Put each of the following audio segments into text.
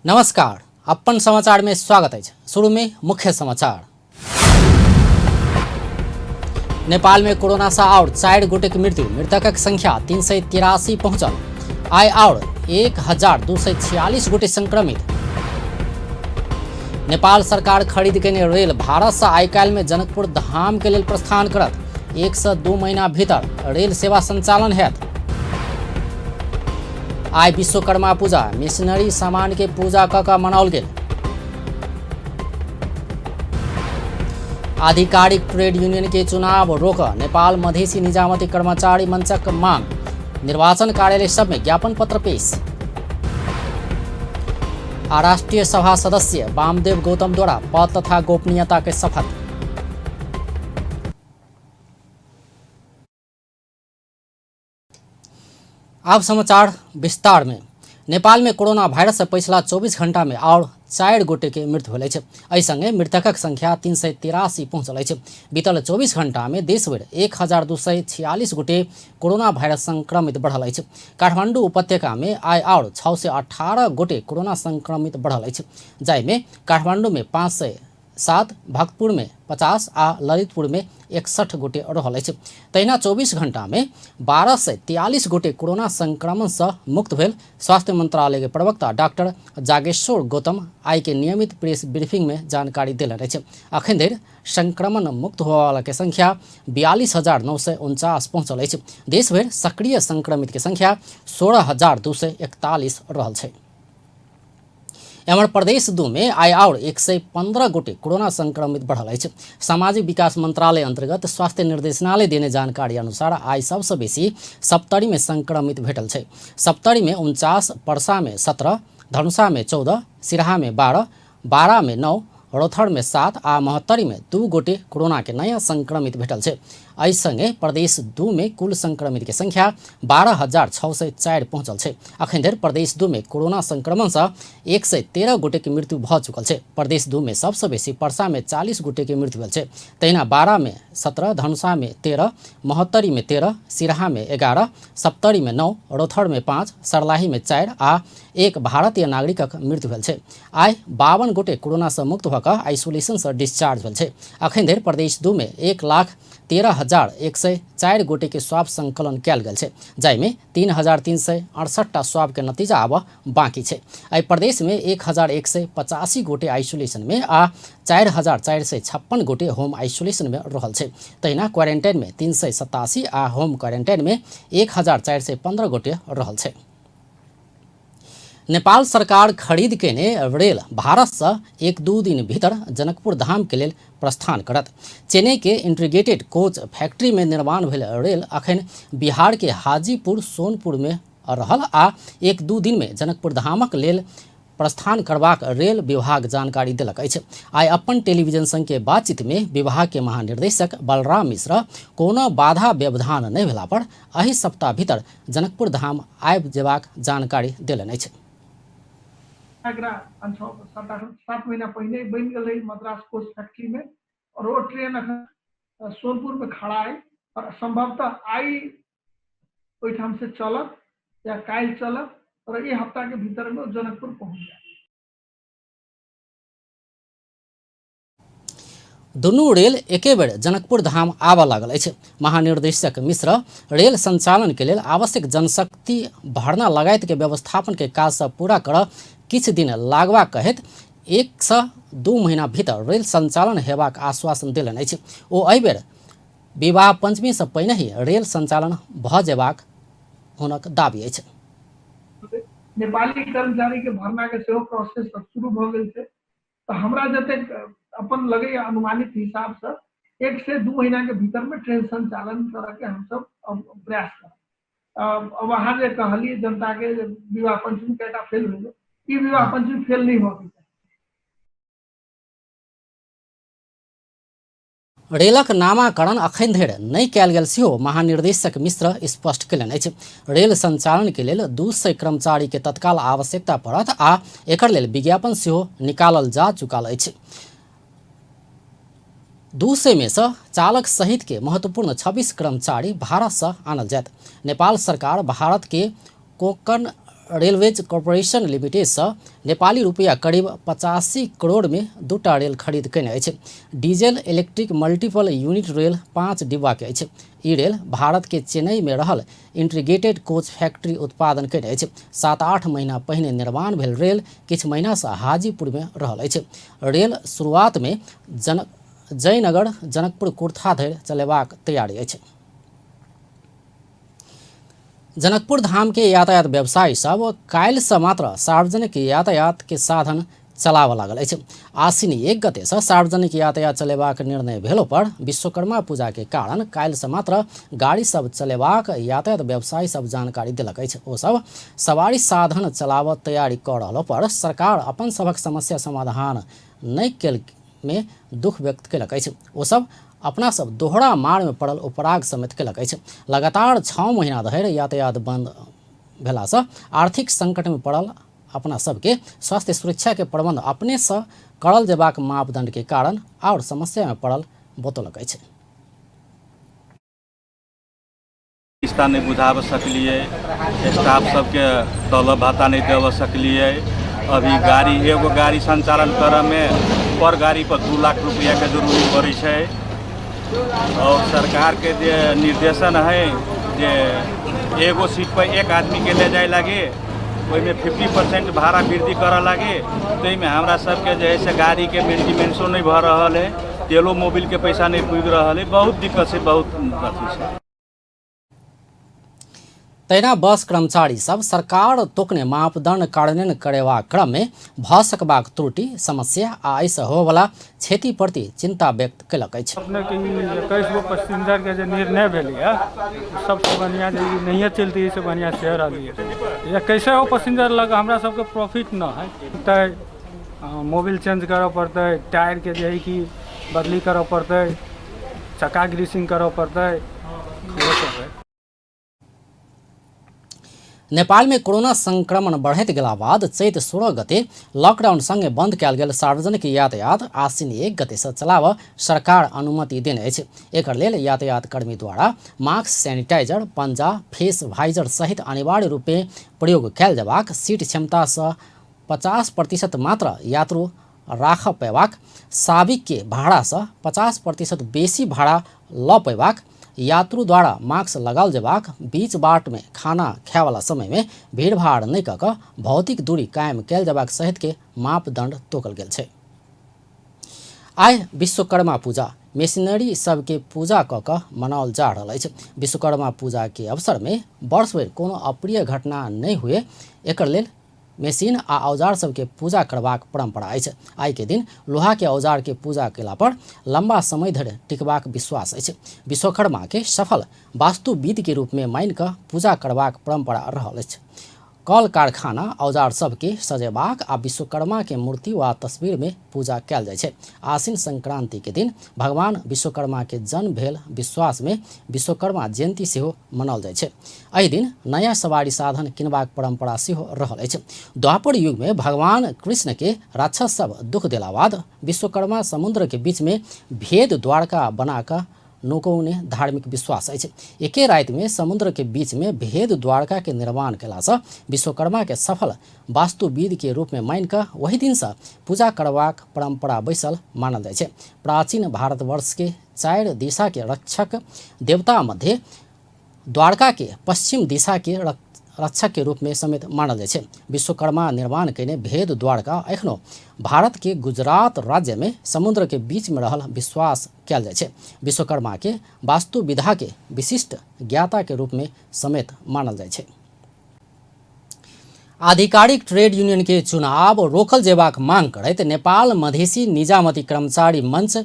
नमस्कार, अपन समाचार में स्वागत है। शुरू में मुख्य समाचार। नेपाल में कोरोना से और 4 गोटे की मृत्यु, मृतकक संख्या 383 पहुंचल। आय और 1246 गोटे संक्रमित। नेपाल सरकार खरीद के रेल भारत से आइ काल में जनकपुर धाम के लिए प्रस्थान करत 1 से 2 महीना भीतर रेल सेवा संचालन हैत। आइ विश्वकर्मा पूजा, मिशनरी सामान के पूजा क मनाओल गेल। आधिकारिक ट्रेड यूनियन के चुनाव रोक, नेपाल मधेसी निजामती कर्मचारी मंचक मांग। निर्वाचन कार्यालय सब में ज्ञापन पत्र पेश। राष्ट्रीय सभा सदस्य वामदेव गौतम द्वारा पद तथा गोपनीयता के शपथ। अब समाचार विस्तार में। नेपाल में कोरोना वायरस से पिछला 24 घंटा में और 4 गोटे के मृत्यु भेल छै। एहि संगे मृतकक संख्या 383 पहुंचल छै। बीतल 24 घंटा में देश भर 1246 गोटे कोरोना वायरस संक्रमित बढ़ल छै। काठमांडू उपत्यका में आइ और 618 गोटे कोरोना संक्रमित बढ़ल छै, जाहिमे काठमांडू में 507, भक्तपुर में 50 आ ललितपुर में 61 गोटे रहल छै। तहिना 24 घंटा में 1243 गोटे कोरोना संक्रमण से मुक्त भेल। स्वास्थ्य मंत्रालय के प्रवक्ता डॉक्टर जागेश्वर गौतम आई के नियमित प्रेस ब्रीफिंग में जानकारी देलनि छै। अखन धरि संक्रमण मुक्त होबय वाला के संख्या 42,949 पहुंचल छै। देश भर सक्रिय संक्रमित के संख्या 16,241 रहल छै। एमर प्रदेश 2 में आइ और 115 गोटे कोरोना संक्रमित बढ़ल है। सामाजिक विकास मंत्रालय अंतर्गत स्वास्थ्य निर्देशनालय देने जानकारी अनुसार आई सबसे बेसी सप्तरी में संक्रमित भेटल है। सप्तरी में 49, पर्सा में 17, धनुषा में 14, सिराहा में 12, बारा में 9, रौथड़ में 7 आ महत्तरी में 2 गोटे कोरोना के नया संक्रमित भेटल है। एहि संगे प्रदेश 2 में कुल संक्रमित के संख्या 12,604 पहुंचल है। अखन धरि प्रदेश 2 में कोरोना संक्रमण से 113 गोटे की मृत्यु भ चुकल है। प्रदेश 2 में सबसे बेसी पर्सा में 40 गोटे की मृत्यु भेल है। तहिना बारा में 17, धनुषा में 13, महत्तरी में 13, सिराहा में 11, सप्तरी में 9, रौथड़ में 5, सर्लाही में 4 आ 1 भारतीय नागरिकक मृत्यु भेल है। आइ 52 गोटे कोरोना से मुक्त होकर आइसोलेशन से डिस्चार्ज भेल है। अखन धरि प्रदेश 2 में 1,13,104 गोटे के स्वाब संकलन कयल गेल है, जाहिमे 3,368 स्वाब के नतीजा आब बाकी है। एहि प्रदेश में 1,185 गोटे आइसोलेशन में आ 4,456 गोटे होम आइसोलेशन में रहल है। तहिना क्वारंटाइन में 387 आ होम क्वारंटाइन में 1,415 गोटे रहल है। नेपाल सरकार खरीद के रेल भारत से 1-2 दिन भीतर जनकपुर धाम के लिए प्रस्थान करत। चेन्नई के इंटीग्रेटेड कोच फैक्ट्री में निर्माण भेल रेल अखन बिहार के हाजीपुर सोनपुर में रहल आ 1-2 दिन में जनकपुर धामक लेल प्रस्थान करबाक रेल विभाग जानकारी देलक अछि। आइ अपन टेलीविजन संग के बातचीत में विभाग के महानिर्देशक बलराम मिश्र कोनो बाधा व्यवधान नहीं भेला पर एहि सप्ताह भीतर जनकपुर धाम आबि जेबाक जानकारी देलनि अछि। 7 महीना पहले बन गई मद्रास कोच फैक्ट्री में और वो ट्रेन सोनपुर में खड़ा है और संभवतः आई ओठाम से चलत या काल चलत और ये हफ्ता के भीतर में जनकपुर पहुंच जाए। दुनू रेल एके बेर जनकपुर धाम आबऽ लागल अछि। महानिर्देशक मिश्र रेल संचालन के लेल आवश्यक जनशक्ति भरना लगायत के व्यवस्थापन के काज से पूरा कर किछ दिन लागबा कहैत 1 से 2 महीना भीतर रेल संचालन हेबाक आश्वासन देलनि अछि। ओ एहि बेर विवाह पंचमी से पहिने ही रेल संचालन भ जेबाक हुनक दाबी अछि। नेपाली कर्मचारी के भरना के सेहो प्रोसेस शुरू भ गेल छै, तो हमरा जते अपन लगे अनुमानित हिसाब से 1 से 2 महीना के भीतर में ट्रेन संचालन करे के हम सब प्रयास करब। वहां जे कहलिए जनता के विवाह पंचमी केटा फेल भेल, ई विवाह पंचमी फेल नहीं हो सकता। रेलक नामाकरण अखन धरि नहीं कयल गेल सेहो महानिर्देशक मिश्र स्पष्ट केलनि अछि। रेल संचालन के लेल 200 कर्मचारी के तत्काल आवश्यकता पड़त आ एकर लेल विज्ञापन सेहो निकालल जा चुकल अछि। 200 में से चालक सहित के महत्वपूर्ण 26 कर्मचारी भारत से आनल जायत। नेपाल सरकार भारत के कोंकण रेलवेज कॉर्पोरेशन लिमिटेड से नेपाली रुपया करीब 85 करोड़ में 2टा रेल खरीद कयने अछि। Diesel electric multiple unit rail 5 डिब्बा के अछि। ई रेल भारत के चेन्नई में रहल इंटीग्रेटेड कोच फैक्ट्री उत्पादन कयने अछि। 7-8 महीना पहिने निर्माण भेल रेल किछु महीना से हाजीपुर में रहल अछि। रेल शुरुआत में जयनगर जनकपुर कुर्था धरि चलेबाक तैयारी अछि। जनकपुर धाम के यातायात व्यवसायी सब काल्हि से मात्र सार्वजनिक यातायात के साधन चलाबऽ लागल अछि। आश्विन 1 गते से सार्वजनिक यातायात चलेबाक निर्णय भेलो पर विश्वकर्मा पूजा के कारण काल्हि से मात्र गाड़ी सब चलेबाक यातायात व्यवसायी सब जानकारी देलक अछि। ओ सब सवारी साधन चलाबऽ तैयारी कऽ रहला पर सरकार अपन सबक समस्या समाधान नहि केल में दुख व्यक्त केलक अछि। ओ सब अपना सब दोहरा मार में पड़ल उपराग समेत केलक अछि। लगातार 6 महीना धरि यातायात बंद भेला से आर्थिक संकट में पड़ल अपना सबके स्वास्थ्य सुरक्षा के प्रबंध अपने से करल जेबाक मापदंड के कारण और समस्या में पड़ल बतौलक अछि। रिश्ता नहीं बुझाब सकलिए, स्टाफ सबके तलब भाता नहीं देव सकलिए। अभी गाड़ी एगो गाड़ी संचालन करे में पर गाड़ी पर 2 लाख रुपया के जरूरी पड़े छै। और सरकार के जे निर्देशन है जे एगो सीट पर एक आदमी के ले जाए लगे, ओहिमे 50% भाड़ा वृद्धि करे लगे। तो में हमरा सबके जे है से गाड़ी के मेंटेनेंसो नहीं भ रहल है, तेलो मोबिल के पैसा नहीं पुग रहल है। बहुत दिक्कत से बहुत अथी से। तहिना बस कर्मचारी सब सरकार तोकने मापदंड कार्यान्वयन करेबाक क्रम में भऽ सकबाक त्रुटि समस्या आ एहिसँ होबवला क्षति प्रति चिंता व्यक्त केलक अछि। अपने के 21 गो पैसेंजर के जो निर्णय भेलिए सबसे बढ़िया जे नहीं चलती से बढ़िया शेयर आलिए। ये कैसे हो पैसेंजर लग हमरा सबके प्रॉफिट न है तो मोबिल चेंज करे पड़ते, टायर के जे है कि बदली करे पड़ते, चक्का ग्रीसिंग करे पड़ते। नेपाल में कोरोना संक्रमण बढ़ैत गेला बाद चैत 16 गते लॉकडाउन संगे बंद कयल गेल सार्वजनिक यातायात आश्विन 1 गते से चलाबऽ सरकार अनुमति देने अछि। एकर लेल यातायात कर्मी द्वारा मास्क, सैनिटाइजर, पंजा, फेस वाइजर सहित अनिवार्य रूपे प्रयोग कयल जेबाक, सीट क्षमता से 50% मात्र यात्रु राख पेबाक, साबिक के भाड़ा से 50% बेसी भाड़ा लऽ पेबाक, यात्रु द्वारा मास्क लगाल जेबाक, बीच बाट में खाना खाए वाला समय में भीड़ भाड़ नहीं कऽ कऽ भौतिक दूरी कायम कयल जेबाक सहित के मापदंड तोकल गेल छै। आइ विश्वकर्मा पूजा मेशिनरी सबके पूजा कऽ कऽ मनाओल जा रहल अछि। विश्वकर्मा पूजा के अवसर में वर्ष भरि कोनो अप्रिय घटना नहीं हुए एकर लेल मशीन आ औजार सबके पूजा करबाक परंपरा अछि। आइ के दिन लोहा के औजार के पूजा केला पर लंबा समय धरि टिकबाक विश्वास अछि। विश्वकर्मा के सफल वास्तुविद के रूप में मानि कऽ पूजा करबाक परंपरा रहल अछि। कल कारखाना औजार सबके सजेबाक आ विश्वकर्मा के मूर्ति वा तस्वीर में पूजा कयल जाइ छै। आश्विन संक्रांति के दिन भगवान विश्वकर्मा के जन्म भेल विश्वास में विश्वकर्मा जयंती सेहो मनाओल जाइ छै। एहि दिन नया सवारी साधन किनबाक परंपरा सेहो रहल अछि। द्वापर युग में भगवान कृष्ण के राक्षस सब दुख देला बाद विश्वकर्मा समुद्र के बीच में भेद द्वारका बना कऽ नौकौने धार्मिक विश्वास अछि। एके राति में समुद्र के बीच में भेद द्वारका के निर्माण केला से विश्वकर्मा के सफल वास्तुविद के रूप में मानि कऽ वही दिन से पूजा करबाक परंपरा बैसल मानल जाइ छै। प्राचीन भारतवर्ष के 4 दिशा के रक्षक देवता मध्य द्वारका के पश्चिम दिशा के रक्षक के रूप में समेत मानल जाइ छै। विश्वकर्मा निर्माण कयने भेद द्वारका एखनो भारत के गुजरात राज्य में समुद्र के बीच में रहल विश्वास कयल जाइ छै। विश्वकर्मा के वास्तु विधा के विशिष्ट ज्ञाता के रूप में समेत मानल जाइ छै। आधिकारिक ट्रेड यूनियन के चुनाव रोकल जेबाक मांग करैत नेपाल मधेसी निजामती कर्मचारी मंच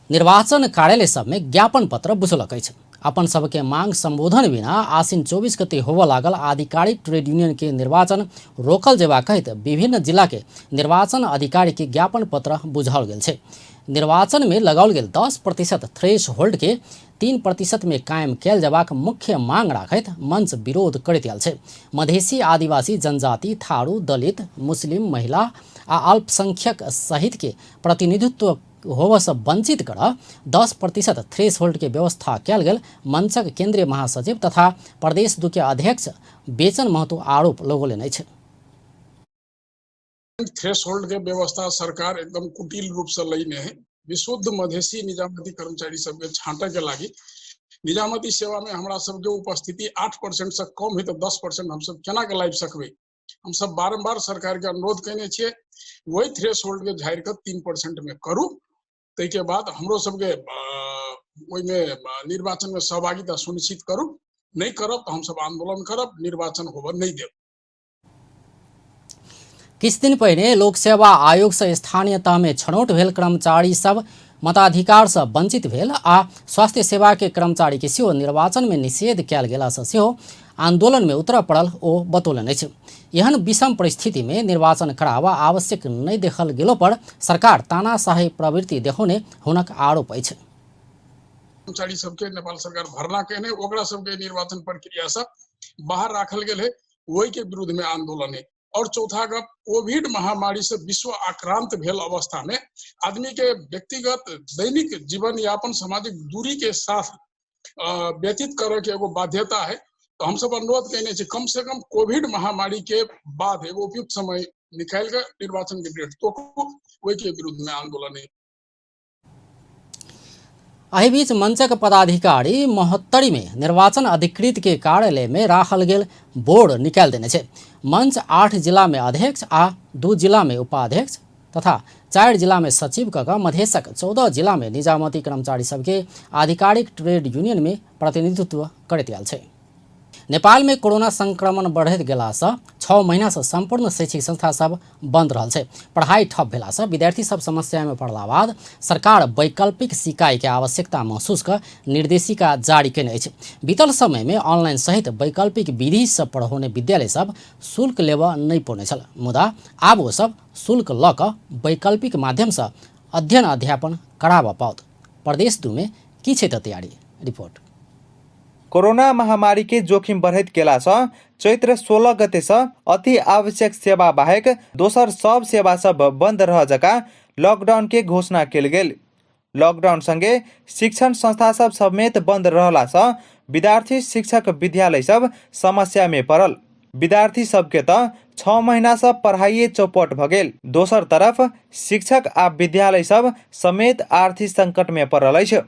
निर्वाचन कार्यालय सब में ज्ञापन पत्र बुझलक अछि। अपन सबके मांग संबोधन बिना आश्विन 24 गते होबऽ लागल आधिकारिक ट्रेड यूनियन के निर्वाचन रोकल जेबाक कहैत विभिन्न जिला के निर्वाचन अधिकारी के ज्ञापन पत्र बुझाओल गेल छै। निर्वाचन में लगाओल गेल 10% थ्रेश होल्ड के 3% में कायम कयल जेबाक मुख्य मांग राखैत मंच विरोध करैत आयल छै। मधेसी, आदिवासी, जनजाति, थारू, दलित, मुस्लिम, महिला आ अल्पसंख्यक सहित के प्रतिनिधित्व होबसँ वंचित कर 10% थ्रेसहोल्ड के व्यवस्था कयल गेल मंचक केंद्रीय महासचिव तथा प्रदेश 2 के अध्यक्ष बेचन महतो आरोप लगौलनि अछि। थ्रेशोल्ड के व्यवस्था सरकार एकदम कुटिल रूप से लेने है। विशुद्ध मधेसी निजामती कर्मचारी सबके छांटे के लागी निजामती सेवा में हमरा सबके उपस्थिति 8% से कम है तो 10% हम सब केना के लाइब सकबे। हम सब बारंबार सरकार के अनुरोध करने छिए वही थ्रेशोल्ड के झाड़ के 3% में करू, तै के बाद हमरो सबके ओइ में निर्वाचन में सहभागिता सुनिश्चित करू। नहीं करब तो हम सब आंदोलन करब, निर्वाचन होबे नहीं देब। किछु दिन पहिने लोक सेवा आयोग से स्थानीय तह में छनौट भेल कर्मचारी सब मताधिकार से वंचित भेल आ स्वास्थ्य सेवा के कर्मचारी के सेहो निर्वाचन में निषेध कयल गेला से सेहो आंदोलन में उतर पड़ल ओ बतौलनि अछि। एहन विषम परिस्थिति में निर्वाचन कराबा आवश्यक नहीं देखल गेलो पर सरकार तानाशाही प्रवृत्ति देखौने हुनक आरोप अछि। कर्मचारी सबके नेपाल सरकार भरना केने ओकरा सबके निर्वाचन प्रक्रिया से बाहर राखल गेल है, वही के विरुद्ध में आंदोलन है। और चौथा गप कोविड महामारी से विश्व आक्रांत भेल अवस्था में आदमी के व्यक्तिगत दैनिक जीवन यापन सामाजिक दूरी के साथ व्यतीत करे के एगो बाध्यता है। तो हम सब अनुरोध कहने छी कम से कम कोविड महामारी के बाद एगो उपयुक्त समय निकाल के निर्वाचन के डेट तो वही के विरुद्ध में आंदोलन है। एहि बीच मंचक पदाधिकारी महोत्तरी में निर्वाचन अधिकृत के कार्यालय में राखल गेल बोर्ड निकाल देने छै। मंच 8 जिला में अध्यक्ष आ 2 जिला में उपाध्यक्ष तथा 4 जिला में सचिव कऽ मधेशक 14 जिला में निजामती कर्मचारी सबके आधिकारिक ट्रेड यूनियन में प्रतिनिधित्व करैत आयल छै। नेपाल में कोरोना संक्रमण बढ़ैत गेला से 6 महीना से संपूर्ण शैक्षिक संस्था सब बंद रहल छै। पढ़ाई ठप भेला से विद्यार्थी सब समस्या में पड़ला बाद सरकार वैकल्पिक सिकाई के आवश्यकता महसूस कर निर्देशिका जारी केने अछि। बीतल समय में ऑनलाइन सहित वैकल्पिक विधि से पढ़ौने विद्यालय सब शुल्क लेबऽ नहीं पौने छल, मुदा आब ओ सब शुल्क लऽ कऽ वैकल्पिक माध्यम से अध्ययन अध्यापन कराबऽ पाओत। प्रदेश 2 में की छै तैयारी रिपोर्ट। कोरोना महामारी के जोखिम बढ़ैत गेला से चैत्र 16 गते से अति आवश्यक सेवा बाहेक दोसर सब सेवा सब बंद रह जका लॉकडाउन के घोषणा कल गेल। लॉकडाउन संगे शिक्षण संस्था सब समेत बंद रहला से विद्यार्थी शिक्षक विद्यालय सब समस्या में पड़ल। विद्यार्थी सबके तो 6 महीना से पढ़ाइए चौपट भ गेल। दोसर तरफ शिक्षक आ विद्यालय सब समेत आर्थिक संकट में पड़ल अछि।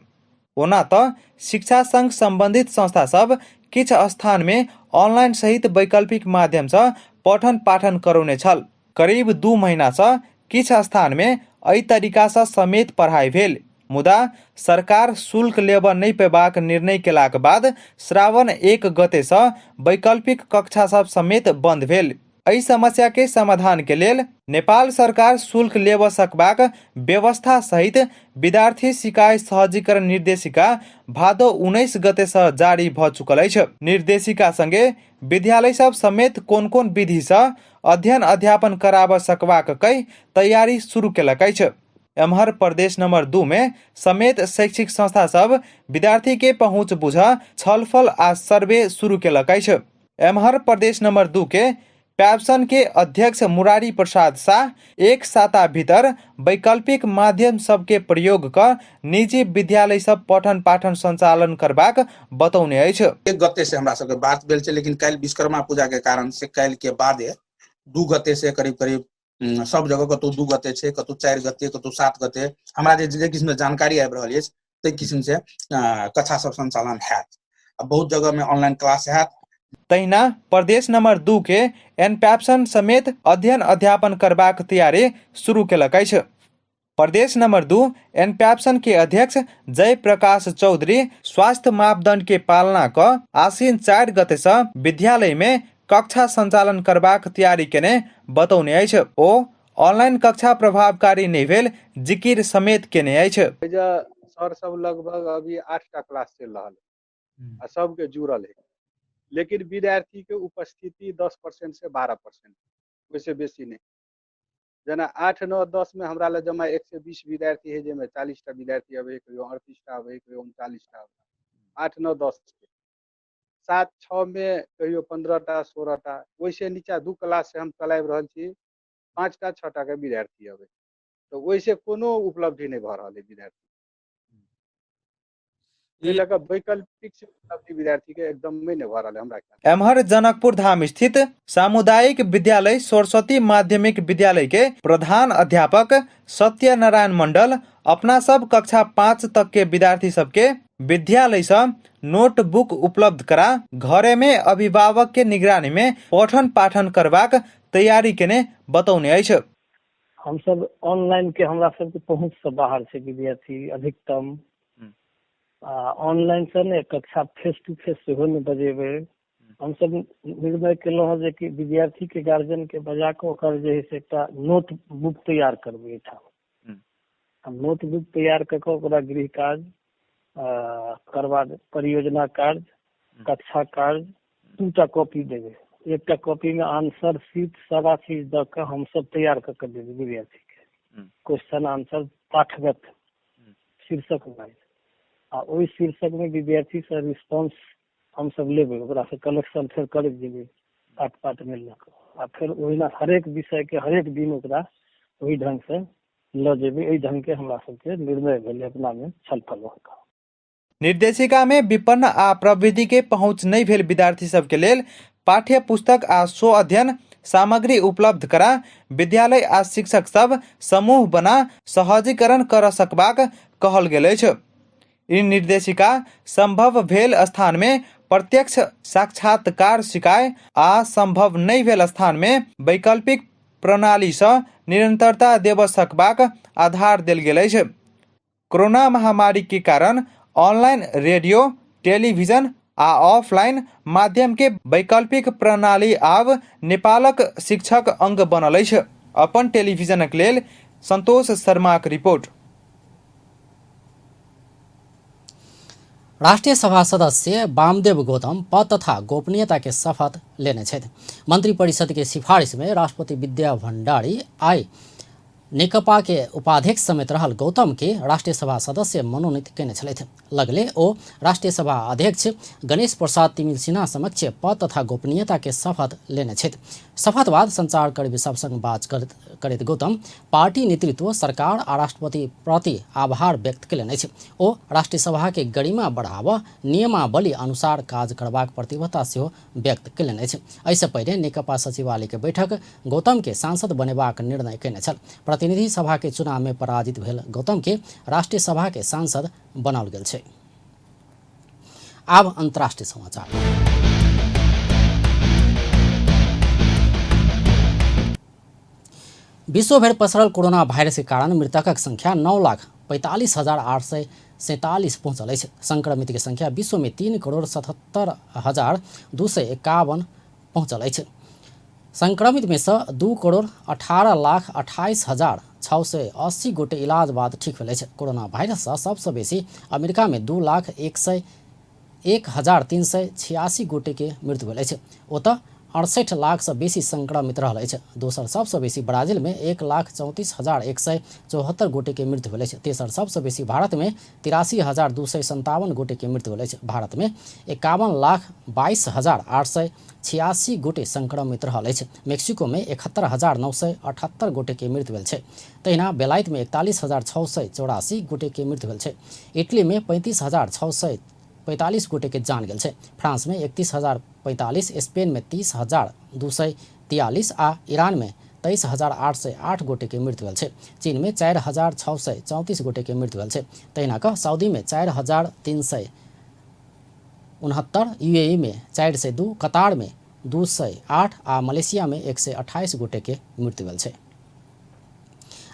ओना तो शिक्षा संग संबंधित संस्था सब किछ स्थान में ऑनलाइन सहित वैकल्पिक माध्यम से पठन पाठन करौने छल। करीब 2 महीना से किछ स्थान में एहि तरीका से समेत पढ़ाई भेल, मुदा सरकार शुल्क लेबऽ नहीं पेबाक निर्णय केलाक बाद श्रावण 1 गते से वैकल्पिक कक्षा सब समेत बंद भेल। एहि समस्या के समाधान के लेल नेपाल सरकार शुल्क लेबऽ सकबाक व्यवस्था सहित विद्यार्थी शिकायत सहजीकरण निर्देशिका भादो 19 गते से जारी भ चुकल अछि। निर्देशिका संगे विद्यालय सब समेत कोन कोन विधि से अध्ययन अध्यापन कराबऽ सकबाक कई तैयारी शुरू केलक अछि। एम्हर प्रदेश नंबर 2 में समेत शैक्षिक संस्था सब विद्यार्थी के पहुंच बुझा छलफल आ सर्वे शुरू केलक अछि। एम्हर प्रदेश नंबर 2 के पैप्सन के अध्यक्ष मुरारी प्रसाद शाह एक साता भीतर वैकल्पिक माध्यम सबके प्रयोग कर निजी विद्यालय सब पठन पाठन संचालन करबाक बतौने अछि। 1 गते से हमरा सबके बात भेल छै, लेकिन काल्हि विश्वकर्मा पूजा के कारण से काल्हि के बादे 2 गते से करीब करीब सब जगह कतौ 2 गते छै, कतौ 4 गते, कतौ 7 गते हमरा जे किस्म जानकारी आबि रहल अछि तै किस्म से कक्षा सब संचालन हैत। बहुत जगह में ऑनलाइन क्लास हैत। तहिना प्रदेश नंबर 2 के एनपैप्सन समेत अध्ययन अध्यापन करबाक तैयारी शुरू केलक अछि। प्रदेश नंबर 2 एनपैप्सन के अध्यक्ष जय प्रकाश चौधरी स्वास्थ्य मापदंड के पालना क आसीन 4 गते से विद्यालय में कक्षा संचालन करबाक तैयारी केने बतौने अछि। ओ ऑनलाइन कक्षा प्रभावकारी नहीं भेल जिकिर समेत केने अछि। सर सब लगभग अभी 8टा क्लास चल रहा है, सबके जुड़ल है, लेकिन विद्यार्थी के उपस्थिति 10% से 12%, वैसे बेसी नहीं। जना 8, 9, 10 में हमरा लग जमा 120 विद्यार्थी है, जेमे 40टा विद्यार्थी अब 38टा अब 39टा अब 8, 9, 10 7, 6 में कहियो 15टा 16टा, वैसे नीचा 2 क्लास से हम चलाब रहल छी 5टा 6टा के विद्यार्थी अब। तो ओइसे कोनो उपलब्धि नहीं भऽ रहल है विद्यार्थी एहि लऽ कऽ वैकल्पिक से उपलब्धि विद्यार्थी के एकदम नहीं भऽ रहल है हमरा ख्याल। एम्हर जनकपुर धाम स्थित सामुदायिक विद्यालय सरस्वती माध्यमिक विद्यालय के प्रधान अध्यापक सत्यनारायण मंडल अपना सब कक्षा 5 तक के विद्यार्थी सबके विद्यालय से नोटबुक उपलब्ध करा घरे में अभिभावक के निगरानी में पठन पाठन करबाक तैयारी केने बतौने अछि। हम सब ऑनलाइन के हमरा सबके पहुंच से बाहर से विद्यार्थी अधिकतम ऑनलाइन से ने कक्षा फेस टू फेस सेहो नहीं बजेबे। हम सब निर्णय केलहुँ हँ जे कि विद्यार्थी के गार्जियन के बजा के ओकर जे है से एकटा नोटबुक तैयार करबै एहिठाम। हम नोटबुक तैयार कऽ के ओकरा गृह कार्य करबा परियोजना कार्य कक्षा कार्य 2टा कॉपी देबै। एकटा कॉपी में आंसर शीट सारा चीज दऽ के हम सब तैयार कऽ के देबै विद्यार्थी के। क्वेश्चन आंसर पाठगत शीर्षक वाइज आ ओहि शीर्षक में विद्यार्थी से रिस्पांस हम सब लेबै ओकरा से कलेक्शन फिर करैत जेबै पाठ पाठ में लऽ कऽ आ फिर ओहिना हरेक विषय के हरेक दिन ओकरा ओहि ढंग से लऽ जेबै। एहि ढंग के हमरा सबके निर्णय भेलै अपना में छलफल भऽ कऽ। निर्देशिका में विपन्न आ प्रविधि के पहुँच नहीं भेल विद्यार्थी सबके लेल पाठ्य पुस्तक आ स्व अध्ययन सामग्री उपलब्ध करा विद्यालय आ शिक्षक सब समूह बना सहजीकरण कर सकबाक कहल गेल अछि। ई निर्देशिका संभव भेल स्थान में प्रत्यक्ष साक्षात्कार सिखाय आ संभव नहीं भेल स्थान में वैकल्पिक प्रणाली से निरंतरता देव सकबाक आधार देल गेल अछि। कोरोना महामारी के कारण ऑनलाइन रेडियो टेलीविजन आ ऑफलाइन माध्यम के वैकल्पिक प्रणाली आब नेपालक शिक्षक अंग बनल अछि। अपन टेलीविजनक लेल संतोष शर्माक रिपोर्ट। राष्ट्रीय सभा सदस्य वामदेव गौतम पद तथा गोपनीयता के शपथ लेने छथि। मंत्रिपरिषद के सिफारिश में राष्ट्रपति विद्या भण्डारी आइ नेकपा के उपाध्यक्ष समेत रहल गौतम के राष्ट्रीय सभा सदस्य मनोनीत केने छलथि। लगले ओ राष्ट्रीय सभा अध्यक्ष गणेश प्रसाद तिमिल सिन्हा समक्ष पद तथा गोपनीयता के शपथ लेने छथि। शपथ बाद संचारकर्मी सब संग बात करैत गौतम पार्टी नेतृत्व सरकार आ राष्ट्रपति प्रति आभार व्यक्त केलनि अछि। ओ राष्ट्रीय सभा के गरिमा बढ़ावा नियमावली अनुसार काज करबाक प्रतिबद्धता सेहो व्यक्त केलनि अछि। एहिसँ पहिने नेकपा सचिवालय के बैठक गौतम के सांसद बनेबाक निर्णय केने छल। प्रतिनिधि सभा के चुनाव में पराजित भेल गौतम के राष्ट्रीय सभा के सांसद बनाओल गेल छै। आब अंतर्राष्ट्रीय समाचार। विश्व भर पसरल कोरोना वायरस के कारण मृतकक संख्या 9,45,847 पहुंचल अछि। संक्रमित के संख्या विश्व में 3,77,251 पहुंचल अछि। संक्रमित में से 2,18,28,680 गोटे इलाज बाद ठीक भेल अछि। कोरोना वायरस से सबसे बेसी अमेरिका में 2,01,386 गोटे के मृत्यु भेल अछि। ओतऽ 68 लाख से बेसी संक्रमित रहल अछि। दोसर सबसे बेसी ब्राजील में 1,34,174 गोटे के मृत्यु भेल अछि। तेसर सबसे बेसी भारत में 83,257 गोटे के मृत्यु भेल अछि। भारत में 51,22,886 गोटे संक्रमित रहल अछि। मेक्सिको में 71,978 गोटे के मृत्यु भेल छै। तहिना बेलायत में 41,684 गोटे के मृत्यु भेल छै। इटली में 35,645 गोटे के जान गेल छै। फ्रांस में 31,045, स्पेन में 30,243 आ ईरान में 23,808 गोटे के मृत्यु भेल छै। चीन में 4,634 गोटे के मृत्यु भेल छै। तहिना कऽ सऊदी में 4,369, यूएई में 402, कतार में 208 आ मलेशिया में 128 गोटे के मृत्यु भेल छै।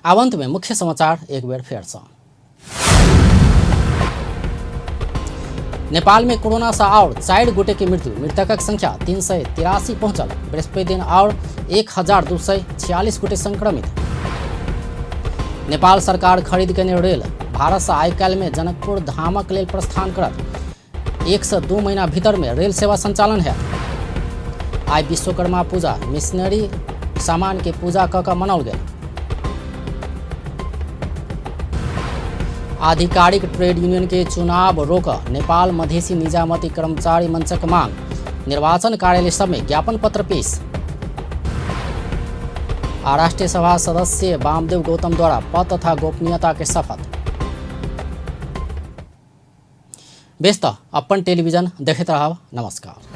आब अंत में मुख्य समाचार एक बेर फेर सँ। नेपाल में कोरोना से और 4 गोटे की मृत्यु, मृतकक संख्या 383 पहुंचल। बृहस्पति दिन और 1,246 गोटे संक्रमित। नेपाल सरकार खरीद केने रेल भारत से आइ काल्हि में जनकपुर धामक लेल प्रस्थान करत। 1 से 2 महीना भीतर में रेल सेवा संचालन है। आई विश्वकर्मा पूजा, मिशनरी सामान के पूजा कऽ कऽ मनाओल गेल। आधिकारिक ट्रेड यूनियन के चुनाव रोक नेपाल मधेसी निजामती कर्मचारी मंचक मांग, निर्वाचन कार्यालय सब में ज्ञापन पत्र पेश। आ राष्ट्रीय सभा सदस्य वामदेव गौतम द्वारा पद तथा गोपनीयता के शपथ। व्यस्त अपन टेलीविजन देखते रहब। नमस्कार।